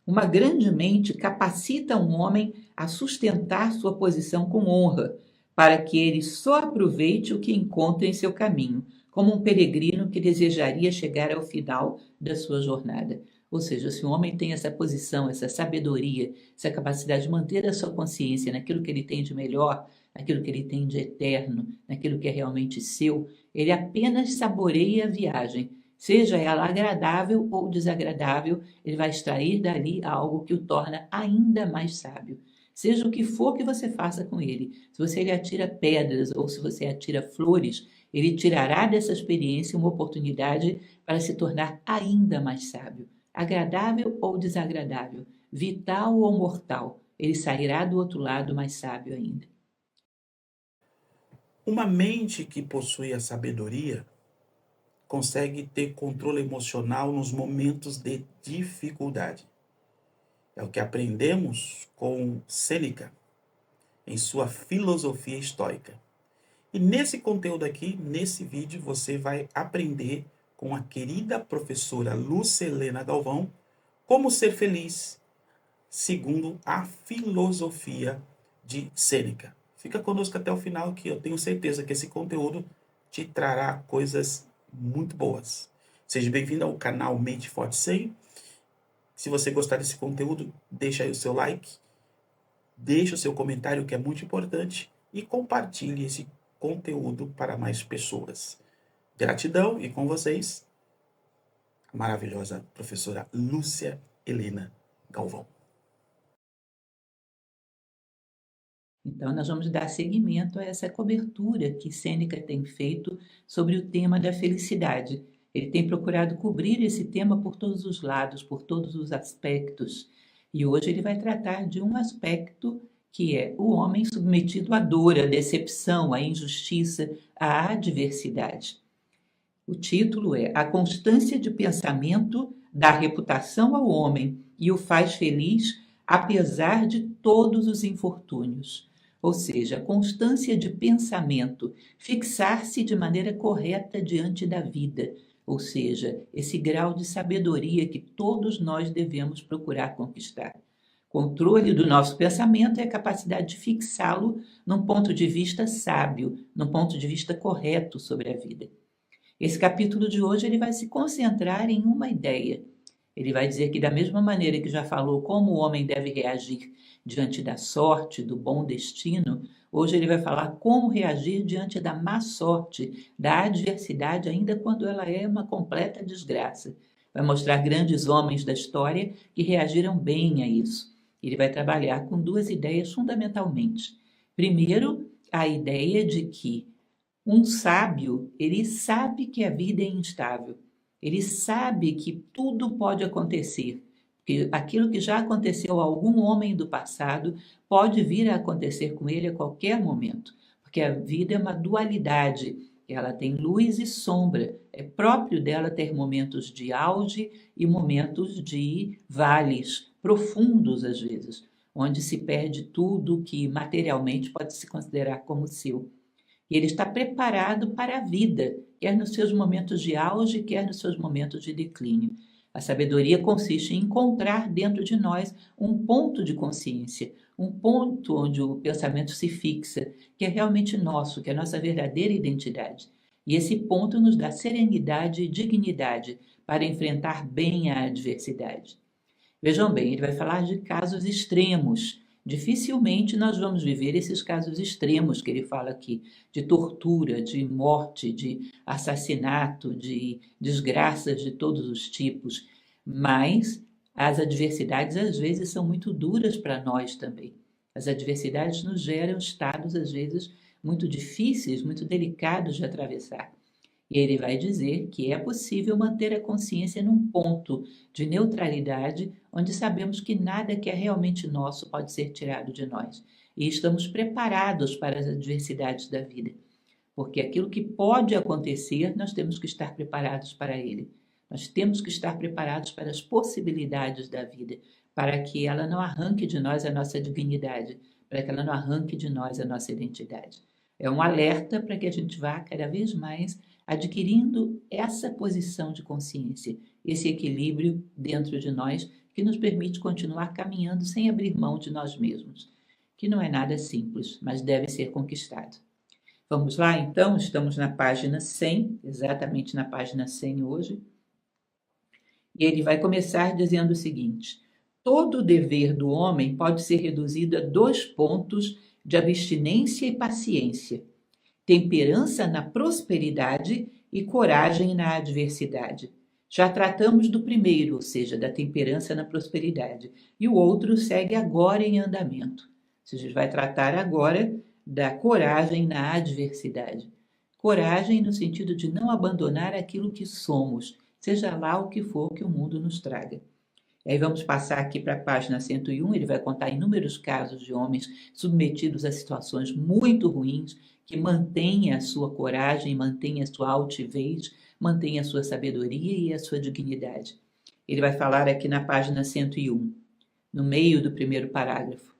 Uma grande mente capacita um homem a sustentar sua posição com honra, para que ele só aproveite o que encontra em seu caminho, como um peregrino que desejaria chegar ao final da sua jornada. Ou seja, se o homem tem essa posição, essa sabedoria, essa capacidade de manter a sua consciência naquilo que ele tem de melhor, naquilo que ele tem de eterno, naquilo que é realmente seu, ele apenas saboreia a viagem, seja ela agradável ou desagradável, ele vai extrair dali algo que o torna ainda mais sábio. Seja o que for que você faça com ele, se você lhe atira pedras ou se você atira flores, ele tirará dessa experiência uma oportunidade para se tornar ainda mais sábio. Agradável ou desagradável, vital ou mortal, ele sairá do outro lado mais sábio ainda. Uma mente que possui a sabedoria consegue ter controle emocional nos momentos de dificuldade. É o que aprendemos com Sêneca em sua filosofia estoica. E nesse conteúdo aqui, nesse vídeo, você vai aprender com a querida professora Lúcia Helena Galvão como ser feliz segundo a filosofia de Sêneca. Fica conosco até o final que eu tenho certeza que esse conteúdo te trará coisas muito boas. Seja bem-vindo ao canal Mente Forte 100. Se você gostar desse conteúdo, deixa aí o seu like, deixa o seu comentário que é muito importante e compartilhe esse conteúdo para mais pessoas. Gratidão e com vocês, a maravilhosa professora Lúcia Helena Galvão. Então, nós vamos dar seguimento a essa cobertura que Sêneca tem feito sobre o tema da felicidade. Ele tem procurado cobrir esse tema por todos os lados, por todos os aspectos. E hoje ele vai tratar de um aspecto que é o homem submetido à dor, à decepção, à injustiça, à adversidade. O título é A Constância de Pensamento dá reputação ao homem e o faz feliz apesar de todos os infortúnios. Ou seja, a constância de pensamento, fixar-se de maneira correta diante da vida, ou seja, esse grau de sabedoria que todos nós devemos procurar conquistar. Controle do nosso pensamento é a capacidade de fixá-lo num ponto de vista sábio, num ponto de vista correto sobre a vida. Esse capítulo de hoje ele vai se concentrar em uma ideia. Ele vai dizer que da mesma maneira que já falou como o homem deve reagir diante da sorte, do bom destino, hoje ele vai falar como reagir diante da má sorte, da adversidade, ainda quando ela é uma completa desgraça. Vai mostrar grandes homens da história que reagiram bem a isso. Ele vai trabalhar com duas ideias fundamentalmente. Primeiro, a ideia de que um sábio, ele sabe que a vida é instável. Ele sabe que tudo pode acontecer. Que aquilo que já aconteceu a algum homem do passado pode vir a acontecer com ele a qualquer momento. Porque a vida é uma dualidade. Ela tem luz e sombra. É próprio dela ter momentos de auge e momentos de vales profundos, às vezes, onde se perde tudo que materialmente pode se considerar como seu. E ele está preparado para a vida, quer nos seus momentos de auge, quer nos seus momentos de declínio. A sabedoria consiste em encontrar dentro de nós um ponto de consciência, um ponto onde o pensamento se fixa, que é realmente nosso, que é a nossa verdadeira identidade. E esse ponto nos dá serenidade e dignidade para enfrentar bem a adversidade. Vejam bem, ele vai falar de casos extremos. Dificilmente nós vamos viver esses casos extremos que ele fala aqui, de tortura, de morte, de assassinato, de desgraças de todos os tipos. Mas as adversidades às vezes são muito duras para nós também. As adversidades nos geram estados às vezes muito difíceis, muito delicados de atravessar. E ele vai dizer que é possível manter a consciência num ponto de neutralidade, onde sabemos que nada que é realmente nosso pode ser tirado de nós. E estamos preparados para as adversidades da vida. Porque aquilo que pode acontecer, nós temos que estar preparados para ele. Nós temos que estar preparados para as possibilidades da vida, para que ela não arranque de nós a nossa dignidade, para que ela não arranque de nós a nossa identidade. É um alerta para que a gente vá cada vez mais adquirindo essa posição de consciência, esse equilíbrio dentro de nós que nos permite continuar caminhando sem abrir mão de nós mesmos, que não é nada simples, mas deve ser conquistado. Vamos lá, então, estamos na página 100, exatamente na página 100 hoje, e ele vai começar dizendo o seguinte: todo o dever do homem pode ser reduzido a 2 pontos de abstinência e paciência, temperança na prosperidade e coragem na adversidade. Já tratamos do primeiro, ou seja, da temperança na prosperidade, e o outro segue agora em andamento. Ou seja, vai tratar agora da coragem na adversidade. Coragem no sentido de não abandonar aquilo que somos, seja lá o que for que o mundo nos traga. E aí vamos passar aqui para a página 101, ele vai contar inúmeros casos de homens submetidos a situações muito ruins, que mantêm a sua coragem, mantêm a sua altivez, mantêm a sua sabedoria e a sua dignidade. Ele vai falar aqui na página 101, no meio do primeiro parágrafo.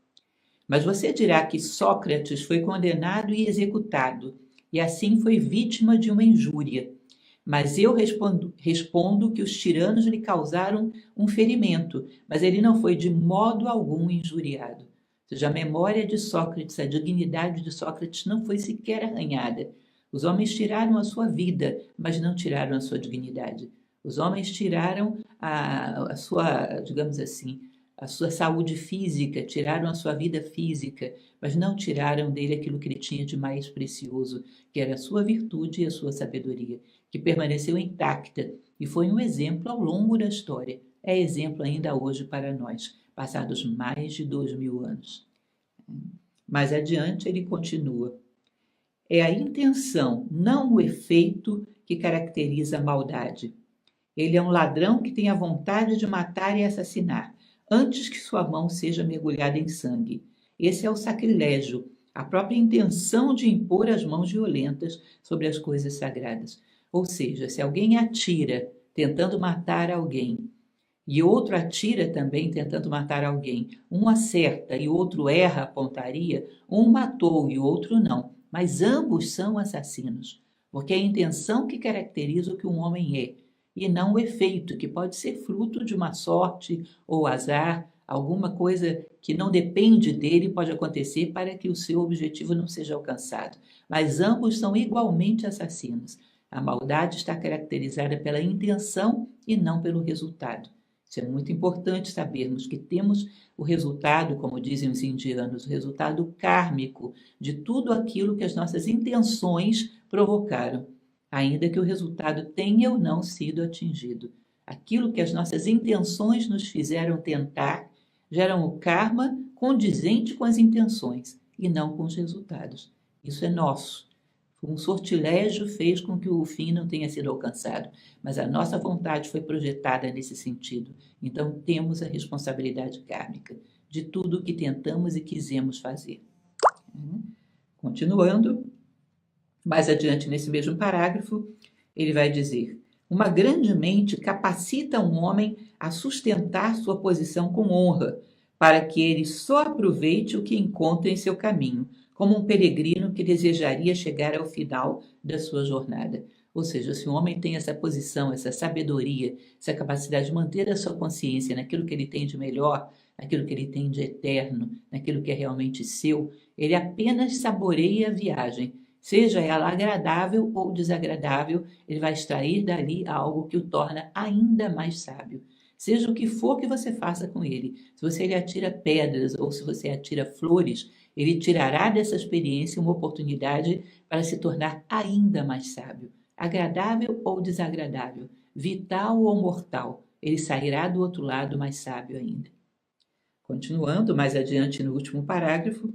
Mas você dirá que Sócrates foi condenado e executado, e assim foi vítima de uma injúria. Mas eu respondo que os tiranos lhe causaram um ferimento, mas ele não foi de modo algum injuriado. Ou seja, a memória de Sócrates, a dignidade de Sócrates não foi sequer arranhada. Os homens tiraram a sua vida, mas não tiraram a sua dignidade. Os homens tiraram a sua, digamos assim, a sua saúde física, tiraram a sua vida física, mas não tiraram dele aquilo que ele tinha de mais precioso, que era a sua virtude e a sua sabedoria, que permaneceu intacta e foi um exemplo ao longo da história. É exemplo ainda hoje para nós, passados mais de 2000 anos. Mais adiante ele continua. É a intenção, não o efeito, que caracteriza a maldade. Ele é um ladrão que tem a vontade de matar e assassinar, antes que sua mão seja mergulhada em sangue. Esse é o sacrilégio, a própria intenção de impor as mãos violentas sobre as coisas sagradas. Ou seja, se alguém atira tentando matar alguém, e outro atira também tentando matar alguém, um acerta e outro erra a pontaria, um matou e o outro não, mas ambos são assassinos, porque é a intenção que caracteriza o que um homem é, e não o efeito, que pode ser fruto de uma sorte ou azar, alguma coisa que não depende dele pode acontecer para que o seu objetivo não seja alcançado. Mas ambos são igualmente assassinos. A maldade está caracterizada pela intenção e não pelo resultado. Isso é muito importante sabermos que temos o resultado, como dizem os indianos, o resultado kármico de tudo aquilo que as nossas intenções provocaram, ainda que o resultado tenha ou não sido atingido. Aquilo que as nossas intenções nos fizeram tentar geram o karma condizente com as intenções e não com os resultados. Isso é nosso. Um sortilégio fez com que o fim não tenha sido alcançado, mas a nossa vontade foi projetada nesse sentido. Então temos a responsabilidade kármica de tudo o que tentamos e quisemos fazer. Continuando, mais adiante nesse mesmo parágrafo, ele vai dizer: uma grande mente capacita um homem a sustentar sua posição com honra, para que ele só aproveite o que encontra em seu caminho, como um peregrino que desejaria chegar ao final da sua jornada. Ou seja, se o homem tem essa posição, essa sabedoria, essa capacidade de manter a sua consciência naquilo que ele tem de melhor, naquilo que ele tem de eterno, naquilo que é realmente seu, ele apenas saboreia a viagem. Seja ela agradável ou desagradável, ele vai extrair dali algo que o torna ainda mais sábio. Seja o que for que você faça com ele, se você lhe atira pedras ou se você atira flores, ele tirará dessa experiência uma oportunidade para se tornar ainda mais sábio. Agradável ou desagradável, vital ou mortal, ele sairá do outro lado mais sábio ainda. Continuando mais adiante no último parágrafo,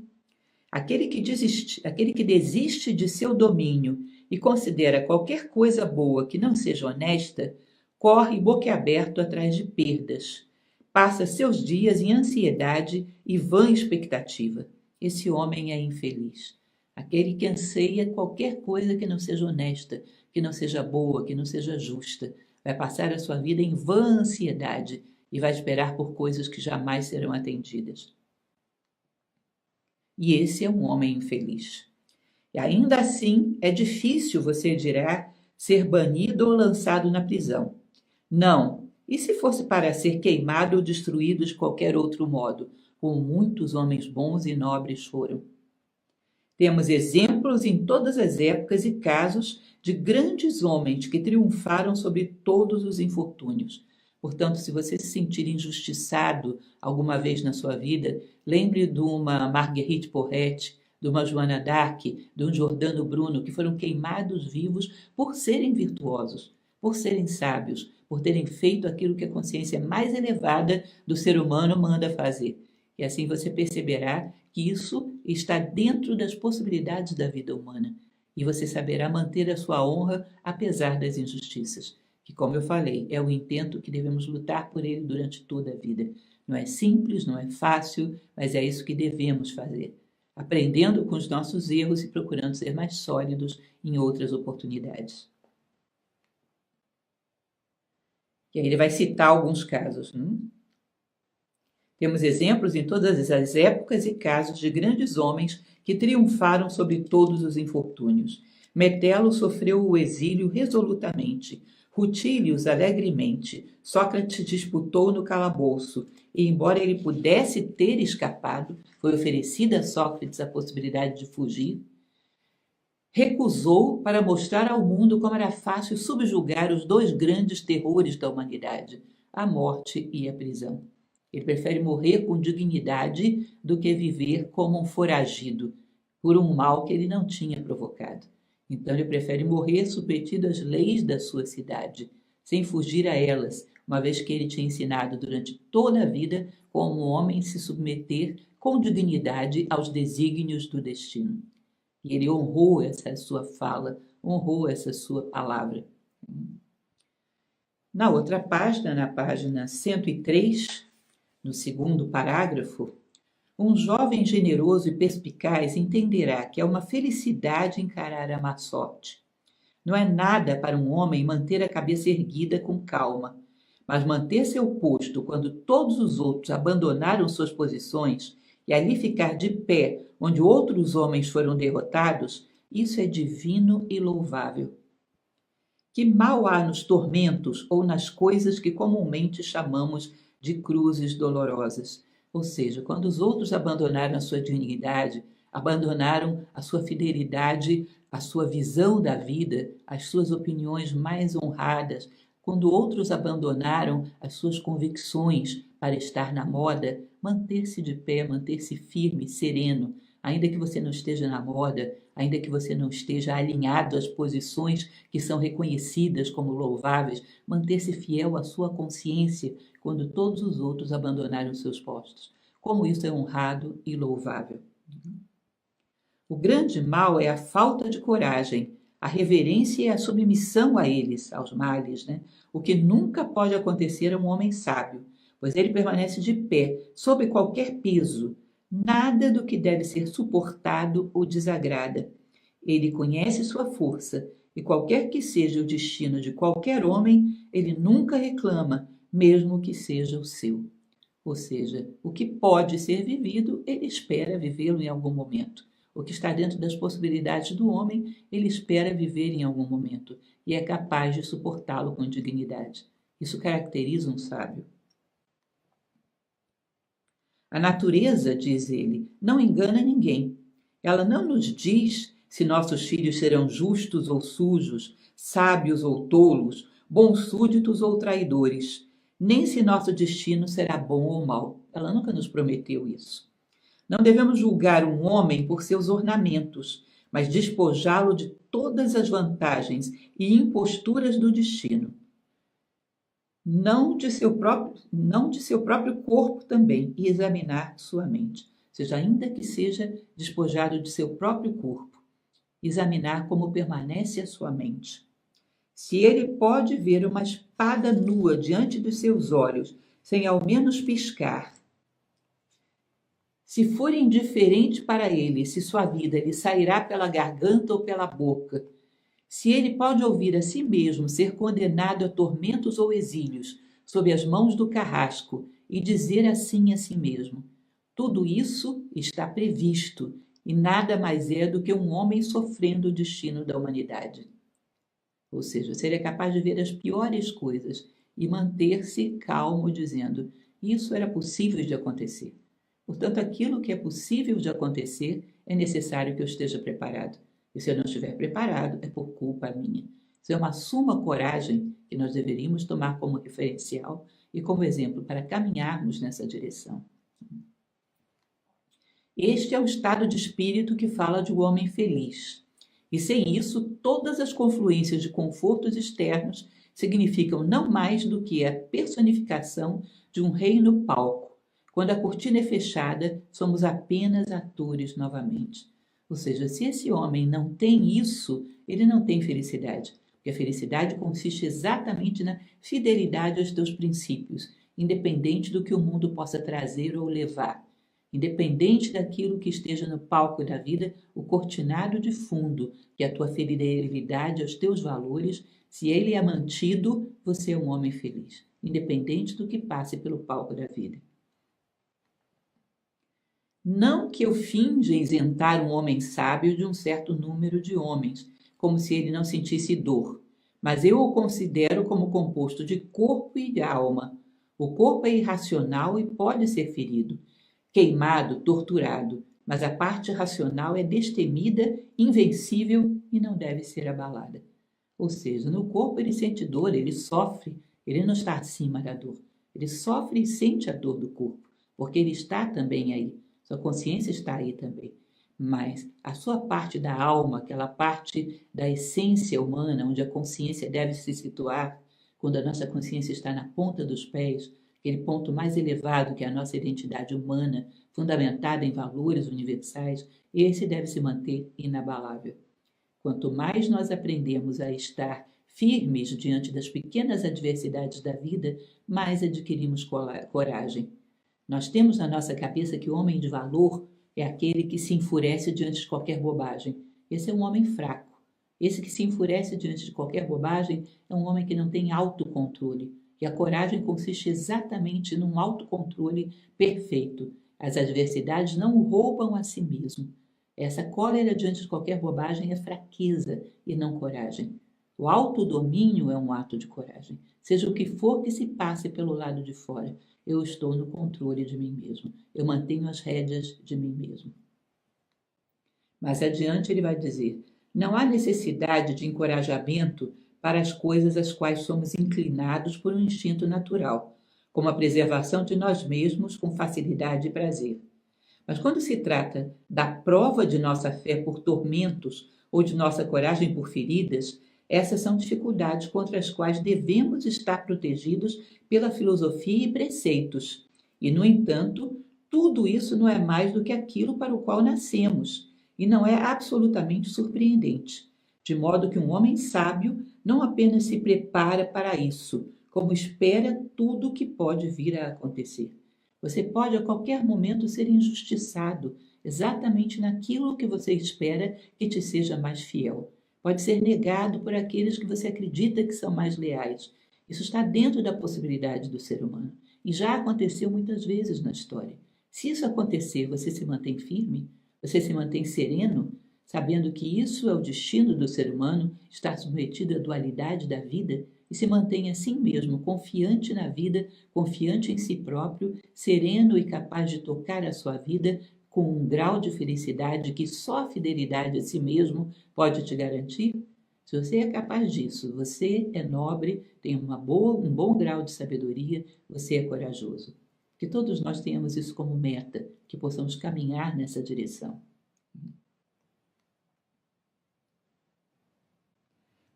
aquele que desiste de seu domínio e considera qualquer coisa boa que não seja honesta, corre boquiaberto atrás de perdas. Passa seus dias em ansiedade e vã expectativa. Esse homem é infeliz. Aquele que anseia qualquer coisa que não seja honesta, que não seja boa, que não seja justa, vai passar a sua vida em vã ansiedade e vai esperar por coisas que jamais serão atendidas. E esse é um homem infeliz. E ainda assim, é difícil, você dirá, ser banido ou lançado na prisão. Não, E se fosse para ser queimado ou destruído de qualquer outro modo, como muitos homens bons e nobres foram? Temos exemplos em todas as épocas e casos de grandes homens que triunfaram sobre todos os infortúnios. Portanto, se você se sentir injustiçado alguma vez na sua vida, lembre de uma Marguerite Porete, de uma Joana d'Arc, de um Giordano Bruno, que foram queimados vivos por serem virtuosos, por serem sábios, por terem feito aquilo que a consciência mais elevada do ser humano manda fazer. E assim você perceberá que isso está dentro das possibilidades da vida humana. E você saberá manter a sua honra apesar das injustiças. Que, como eu falei, é o intento que devemos lutar por ele durante toda a vida. Não é simples, não é fácil, mas é isso que devemos fazer. Aprendendo com os nossos erros e procurando ser mais sólidos em outras oportunidades. E aí ele vai citar alguns casos. Temos exemplos em todas as épocas e casos de grandes homens que triunfaram sobre todos os infortúnios. Metelo sofreu o exílio resolutamente, Rutílios alegremente, Sócrates disputou no calabouço, e embora ele pudesse ter escapado, foi oferecida a Sócrates a possibilidade de fugir, recusou para mostrar ao mundo como era fácil subjugar os dois grandes terrores da humanidade, a morte e a prisão. Ele prefere morrer com dignidade do que viver como um foragido, por um mal que ele não tinha provocado. Então ele prefere morrer submetido às leis da sua cidade, sem fugir a elas, uma vez que ele tinha ensinado durante toda a vida como um homem se submeter com dignidade aos desígnios do destino. E ele honrou essa sua fala, honrou essa sua palavra. Na outra página, na página 103, no segundo parágrafo, um jovem generoso e perspicaz entenderá que é uma felicidade encarar a má sorte. Não é nada para um homem manter a cabeça erguida com calma, mas manter seu posto quando todos os outros abandonaram suas posições e ali ficar de pé onde outros homens foram derrotados, isso é divino e louvável. Que mal há nos tormentos ou nas coisas que comumente chamamos de cruzes dolorosas. Ou seja, quando os outros abandonaram a sua dignidade, abandonaram a sua fidelidade, a sua visão da vida, as suas opiniões mais honradas, quando outros abandonaram as suas convicções para estar na moda, manter-se de pé, manter-se firme, sereno, ainda que você não esteja na moda, ainda que você não esteja alinhado às posições que são reconhecidas como louváveis, manter-se fiel à sua consciência quando todos os outros abandonaram seus postos. Como isso é honrado e louvável. O grande mal é a falta de coragem, a reverência e a submissão a eles, aos males, o que nunca pode acontecer a um homem sábio, pois ele permanece de pé, sob qualquer peso. Nada do que deve ser suportado o desagrada. Ele conhece sua força, e qualquer que seja o destino de qualquer homem, ele nunca reclama, mesmo que seja o seu. Ou seja, o que pode ser vivido, ele espera vivê-lo em algum momento. O que está dentro das possibilidades do homem, ele espera viver em algum momento, e é capaz de suportá-lo com dignidade. Isso caracteriza um sábio. A natureza, diz ele, não engana ninguém. Ela não nos diz se nossos filhos serão justos ou sujos, sábios ou tolos, bons súditos ou traidores, nem se nosso destino será bom ou mau. Ela nunca nos prometeu isso. Não devemos julgar um homem por seus ornamentos, mas despojá-lo de todas as vantagens e imposturas do destino. Não de seu próprio corpo também, e examinar sua mente. Ou seja, ainda que seja despojado de seu próprio corpo, examinar como permanece a sua mente. Se ele pode ver uma espada nua diante dos seus olhos, sem ao menos piscar, se for indiferente para ele se sua vida lhe sairá pela garganta ou pela boca, se ele pode ouvir a si mesmo ser condenado a tormentos ou exílios sob as mãos do carrasco e dizer assim a si mesmo: tudo isso está previsto e nada mais é do que um homem sofrendo o destino da humanidade. Ou seja, se ele é capaz de ver as piores coisas e manter-se calmo, dizendo: isso era possível de acontecer. Portanto, aquilo que é possível de acontecer, é necessário que eu esteja preparado. E se eu não estiver preparado, é por culpa minha. Isso é uma suma coragem que nós deveríamos tomar como referencial e como exemplo para caminharmos nessa direção. Este é o estado de espírito que fala de um homem feliz. E sem isso, todas as confluências de confortos externos significam não mais do que a personificação de um reino palco. Quando a cortina é fechada, somos apenas atores novamente. Ou seja, se esse homem não tem isso, ele não tem felicidade. Porque a felicidade consiste exatamente na fidelidade aos teus princípios, independente do que o mundo possa trazer ou levar. Independente daquilo que esteja no palco da vida, o cortinado de fundo, que é a tua fidelidade aos teus valores, se ele é mantido, você é um homem feliz, independente do que passe pelo palco da vida. Não que eu finja isentar um homem sábio de um certo número de homens, como se ele não sentisse dor, mas eu o considero como composto de corpo e de alma. O corpo é irracional e pode ser ferido, queimado, torturado, mas a parte racional é destemida, invencível e não deve ser abalada. Ou seja, no corpo ele sente dor, ele sofre, ele não está acima da dor. Ele sofre e sente a dor do corpo, porque ele está também aí. Sua consciência está aí também. Mas a sua parte da alma, aquela parte da essência humana, onde a consciência deve se situar, quando a nossa consciência está na ponta dos pés, aquele ponto mais elevado que é a nossa identidade humana, fundamentada em valores universais, esse deve se manter inabalável. Quanto mais nós aprendemos a estar firmes diante das pequenas adversidades da vida, mais adquirimos coragem. Nós temos na nossa cabeça que o homem de valor é aquele que se enfurece diante de qualquer bobagem. Esse é um homem fraco. Esse que se enfurece diante de qualquer bobagem é um homem que não tem autocontrole. E a coragem consiste exatamente num autocontrole perfeito. As adversidades não o roubam a si mesmo. Essa cólera diante de qualquer bobagem é fraqueza e não coragem. O autodomínio é um ato de coragem. Seja o que for que se passe pelo lado de fora, eu estou no controle de mim mesmo. Eu mantenho as rédeas de mim mesmo. Mais adiante ele vai dizer: não há necessidade de encorajamento para as coisas às quais somos inclinados por um instinto natural, como a preservação de nós mesmos com facilidade e prazer. Mas quando se trata da prova de nossa fé por tormentos ou de nossa coragem por feridas, essas são dificuldades contra as quais devemos estar protegidos pela filosofia e preceitos. E, no entanto, tudo isso não é mais do que aquilo para o qual nascemos, e não é absolutamente surpreendente. De modo que um homem sábio não apenas se prepara para isso, como espera tudo o que pode vir a acontecer. Você pode a qualquer momento ser injustiçado, exatamente naquilo que você espera que te seja mais fiel. Pode ser negado por aqueles que você acredita que são mais leais. Isso está dentro da possibilidade do ser humano. E já aconteceu muitas vezes na história. Se isso acontecer, você se mantém firme? Você se mantém sereno, sabendo que isso é o destino do ser humano, estar submetido à dualidade da vida? E se mantém assim mesmo, confiante na vida, confiante em si próprio, sereno e capaz de tocar a sua vida com um grau de felicidade que só a fidelidade a si mesmo pode te garantir? Se você é capaz disso, você é nobre, tem um bom grau de sabedoria, você é corajoso. Que todos nós tenhamos isso como meta, que possamos caminhar nessa direção.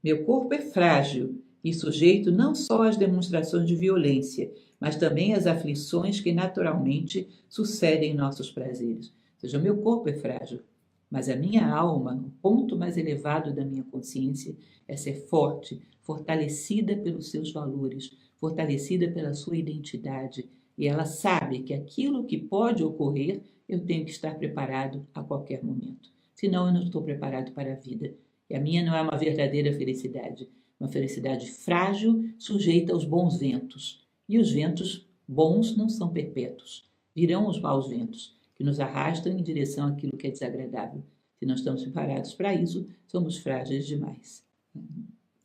Meu corpo é frágil e sujeito não só às demonstrações de violência, mas também às aflições que naturalmente sucedem nossos prazeres. Ou seja, meu corpo é frágil, mas a minha alma, o ponto mais elevado da minha consciência, é ser forte, fortalecida pelos seus valores, fortalecida pela sua identidade, e ela sabe que aquilo que pode ocorrer, eu tenho que estar preparado a qualquer momento. Senão eu não estou preparado para a vida. E a minha não é uma verdadeira felicidade, uma felicidade frágil, sujeita aos bons ventos. E os ventos bons não são perpétuos. Virão os maus ventos, que nos arrastam em direção àquilo que é desagradável. Se não estamos preparados para isso, somos frágeis demais.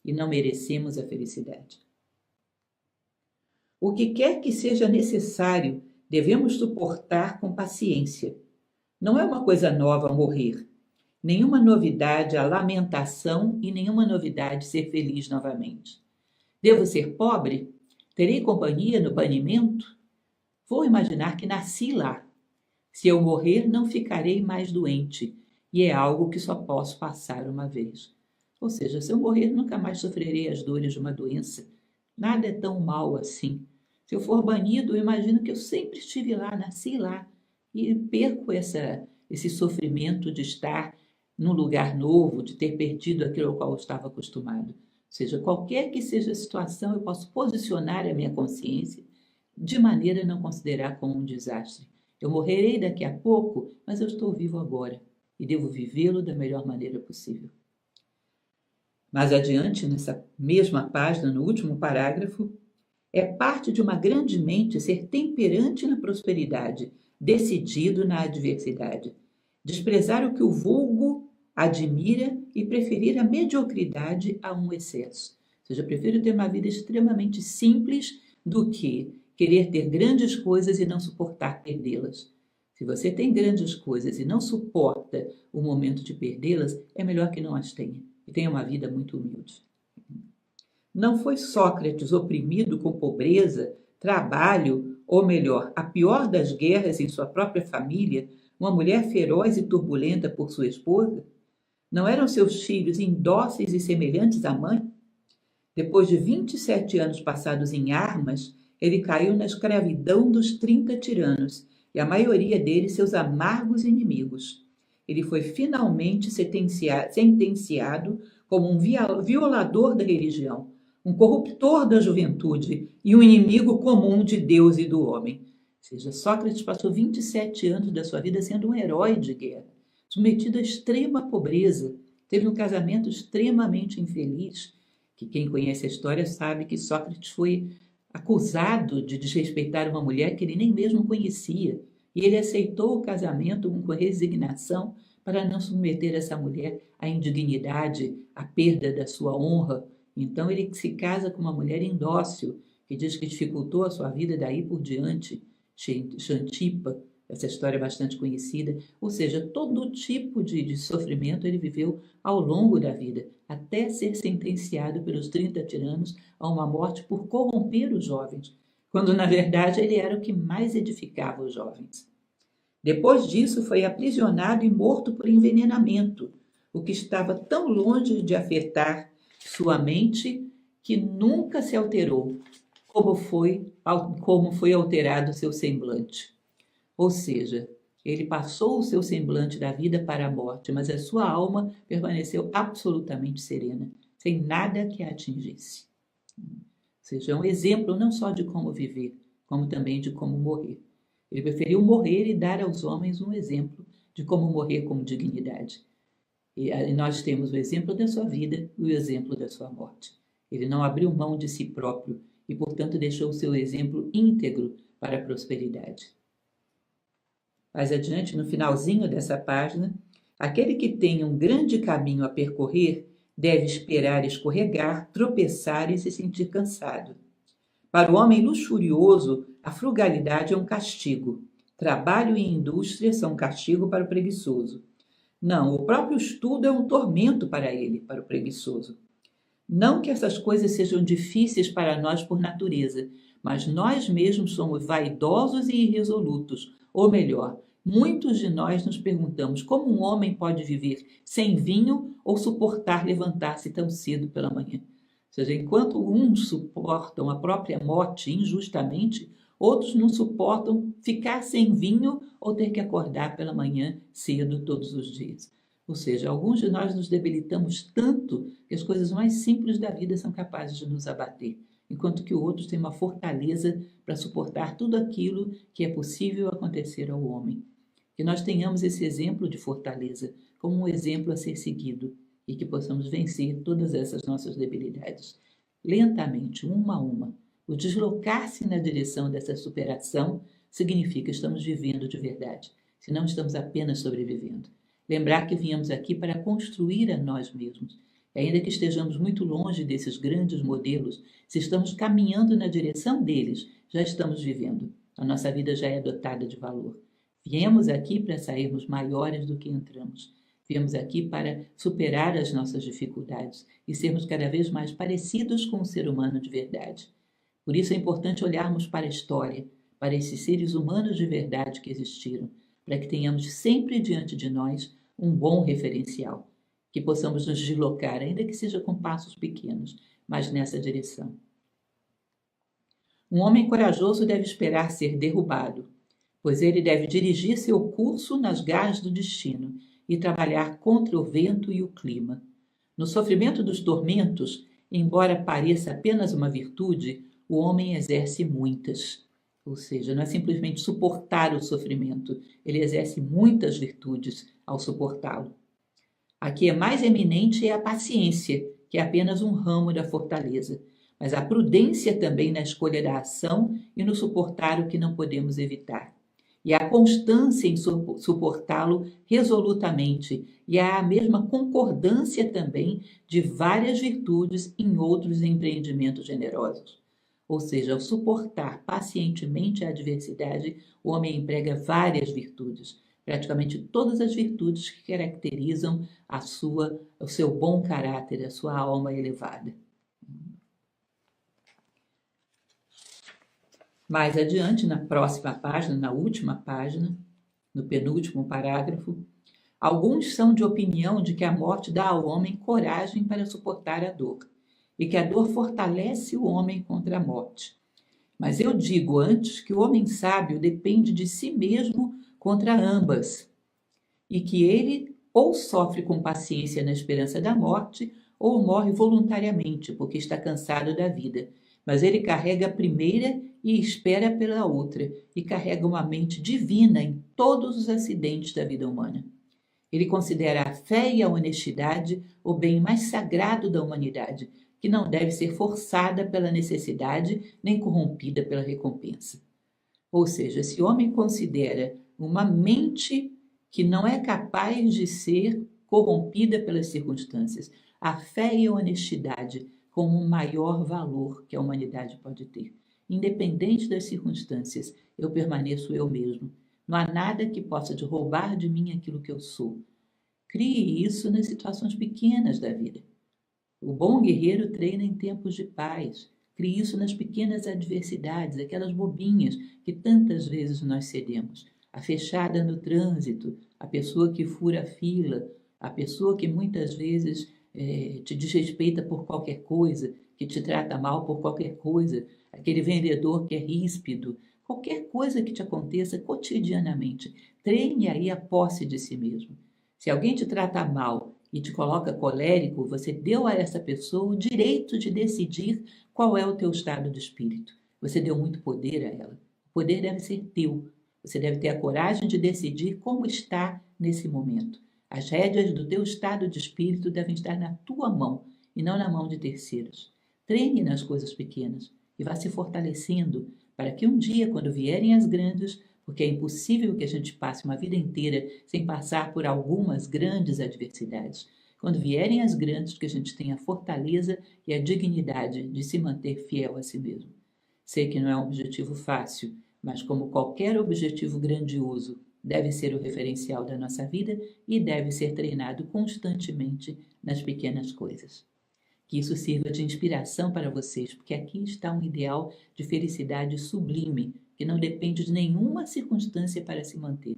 E não merecemos a felicidade. O que quer que seja necessário, devemos suportar com paciência. Não é uma coisa nova morrer, nenhuma novidade a lamentação e nenhuma novidade ser feliz novamente. Devo ser pobre? Terei companhia no banimento? Vou imaginar que nasci lá. Se eu morrer, não ficarei mais doente, e é algo que só posso passar uma vez. Ou seja, se eu morrer, nunca mais sofrerei as dores de uma doença. Nada é tão mal assim. Se eu for banido, eu imagino que eu sempre estive lá, nasci lá, e perco esse sofrimento de estar num lugar novo, de ter perdido aquilo ao qual eu estava acostumado. Ou seja, qualquer que seja a situação, eu posso posicionar a minha consciência de maneira a não considerar como um desastre. Eu morrerei daqui a pouco, mas eu estou vivo agora e devo vivê-lo da melhor maneira possível. Mais adiante, nessa mesma página, no último parágrafo, é parte de uma grande mente ser temperante na prosperidade, decidido na adversidade, desprezar o que o vulgo admira e preferir a mediocridade a um excesso. Ou seja, eu prefiro ter uma vida extremamente simples do que querer ter grandes coisas e não suportar perdê-las. Se você tem grandes coisas e não suporta o momento de perdê-las, é melhor que não as tenha e tenha uma vida muito humilde. Não foi Sócrates oprimido com pobreza, trabalho, ou melhor, a pior das guerras em sua própria família, uma mulher feroz e turbulenta por sua esposa? Não eram seus filhos indóceis e semelhantes à mãe? Depois de 27 anos passados em armas, ele caiu na escravidão dos 30 tiranos, e a maioria deles seus amargos inimigos. Ele foi finalmente sentenciado como um violador da religião, um corruptor da juventude e um inimigo comum de Deus e do homem. Ou seja, Sócrates passou 27 anos da sua vida sendo um herói de guerra, submetido à extrema pobreza, teve um casamento extremamente infeliz, que quem conhece a história sabe que Sócrates foi acusado de desrespeitar uma mulher que ele nem mesmo conhecia, e ele aceitou o casamento com resignação para não submeter essa mulher à indignidade, à perda da sua honra. Então ele se casa com uma mulher indócil, que diz que dificultou a sua vida daí por diante, Xantipa, essa história é bastante conhecida. Ou seja, todo tipo de sofrimento ele viveu ao longo da vida, até ser sentenciado pelos 30 tiranos a uma morte por corromper os jovens, quando na verdade ele era o que mais edificava os jovens. Depois disso foi aprisionado e morto por envenenamento, o que estava tão longe de afetar sua mente que nunca se alterou, como foi alterado seu semblante. Ou seja, ele passou o seu semblante da vida para a morte, mas a sua alma permaneceu absolutamente serena, sem nada que a atingisse. Ou seja, é um exemplo não só de como viver, como também de como morrer. Ele preferiu morrer e dar aos homens um exemplo de como morrer com dignidade. E nós temos o exemplo da sua vida e o exemplo da sua morte. Ele não abriu mão de si próprio e, portanto, deixou o seu exemplo íntegro para a prosperidade. Mais adiante, no finalzinho dessa página, aquele que tem um grande caminho a percorrer deve esperar escorregar, tropeçar e se sentir cansado. Para o homem luxurioso, a frugalidade é um castigo. Trabalho e indústria são um castigo para o preguiçoso. Não, o próprio estudo é um tormento para ele, para o preguiçoso. Não que essas coisas sejam difíceis para nós por natureza, mas nós mesmos somos vaidosos e irresolutos. Ou melhor, muitos de nós nos perguntamos como um homem pode viver sem vinho ou suportar levantar-se tão cedo pela manhã. Ou seja, enquanto uns suportam a própria morte injustamente, outros não suportam ficar sem vinho ou ter que acordar pela manhã cedo todos os dias. Ou seja, alguns de nós nos debilitamos tanto que as coisas mais simples da vida são capazes de nos abater, enquanto que outros têm uma fortaleza para suportar tudo aquilo que é possível acontecer ao homem. Que nós tenhamos esse exemplo de fortaleza como um exemplo a ser seguido e que possamos vencer todas essas nossas debilidades, lentamente, uma a uma. O deslocar-se na direção dessa superação significa que estamos vivendo de verdade, se não estamos apenas sobrevivendo. Lembrar que viemos aqui para construir a nós mesmos. E ainda que estejamos muito longe desses grandes modelos, se estamos caminhando na direção deles, já estamos vivendo. A nossa vida já é dotada de valor. Viemos aqui para sairmos maiores do que entramos. Viemos aqui para superar as nossas dificuldades e sermos cada vez mais parecidos com o ser humano de verdade. Por isso é importante olharmos para a história, para esses seres humanos de verdade que existiram, para que tenhamos sempre diante de nós um bom referencial, que possamos nos deslocar, ainda que seja com passos pequenos, mas nessa direção. Um homem corajoso deve esperar ser derrubado, pois ele deve dirigir seu curso nas garras do destino e trabalhar contra o vento e o clima. No sofrimento dos tormentos, embora pareça apenas uma virtude, o homem exerce muitas. Ou seja, não é simplesmente suportar o sofrimento, ele exerce muitas virtudes ao suportá-lo. Aqui é mais eminente é a paciência, que é apenas um ramo da fortaleza, mas a prudência também na escolha da ação e no suportar o que não podemos evitar. E a constância em suportá-lo resolutamente, e há a mesma concordância também de várias virtudes em outros empreendimentos generosos. Ou seja, ao suportar pacientemente a adversidade, o homem emprega várias virtudes, praticamente todas as virtudes que caracterizam o seu bom caráter, a sua alma elevada. Mais adiante, na próxima página, na última página, no penúltimo parágrafo, alguns são de opinião de que a morte dá ao homem coragem para suportar a dor, e que a dor fortalece o homem contra a morte. Mas eu digo antes que o homem sábio depende de si mesmo contra ambas, e que ele ou sofre com paciência na esperança da morte, ou morre voluntariamente, porque está cansado da vida. Mas ele carrega a primeira e espera pela outra, e carrega uma mente divina em todos os acidentes da vida humana. Ele considera a fé e a honestidade o bem mais sagrado da humanidade, que não deve ser forçada pela necessidade nem corrompida pela recompensa. Ou seja, esse homem considera uma mente que não é capaz de ser corrompida pelas circunstâncias, a fé e a honestidade como o maior valor que a humanidade pode ter. Independente das circunstâncias, eu permaneço eu mesmo. Não há nada que possa roubar de mim aquilo que eu sou. Crie isso nas situações pequenas da vida. O bom guerreiro treina em tempos de paz. Crie isso nas pequenas adversidades, aquelas bobinhas que tantas vezes nós cedemos. A fechada no trânsito, a pessoa que fura a fila, a pessoa que muitas vezes te desrespeita por qualquer coisa, que te trata mal por qualquer coisa, aquele vendedor que é ríspido, qualquer coisa que te aconteça cotidianamente. Treine aí a posse de si mesmo. Se alguém te trata mal e te coloca colérico, você deu a essa pessoa o direito de decidir qual é o teu estado de espírito. Você deu muito poder a ela. O poder deve ser teu. Você deve ter a coragem de decidir como está nesse momento. As rédeas do teu estado de espírito devem estar na tua mão e não na mão de terceiros. Treine nas coisas pequenas e vá se fortalecendo para que um dia, quando vierem as grandes, porque é impossível que a gente passe uma vida inteira sem passar por algumas grandes adversidades. Quando vierem as grandes, que a gente tenha a fortaleza e a dignidade de se manter fiel a si mesmo. Sei que não é um objetivo fácil, mas como qualquer objetivo grandioso, deve ser o referencial da nossa vida e deve ser treinado constantemente nas pequenas coisas. Que isso sirva de inspiração para vocês, porque aqui está um ideal de felicidade sublime, que não depende de nenhuma circunstância para se manter.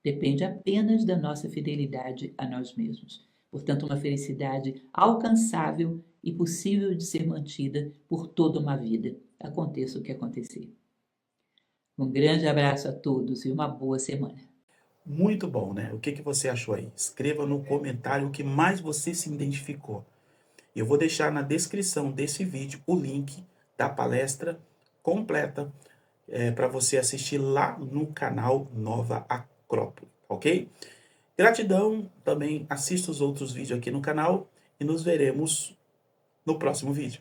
Depende apenas da nossa fidelidade a nós mesmos. Portanto, uma felicidade alcançável e possível de ser mantida por toda uma vida, aconteça o que acontecer. Um grande abraço a todos e uma boa semana. Muito bom, né? O que você achou aí? Escreva no comentário o que mais você se identificou. Eu vou deixar na descrição desse vídeo o link da palestra completa para você assistir lá no canal Nova Acrópole, ok? Gratidão, também assista os outros vídeos aqui no canal e nos veremos no próximo vídeo.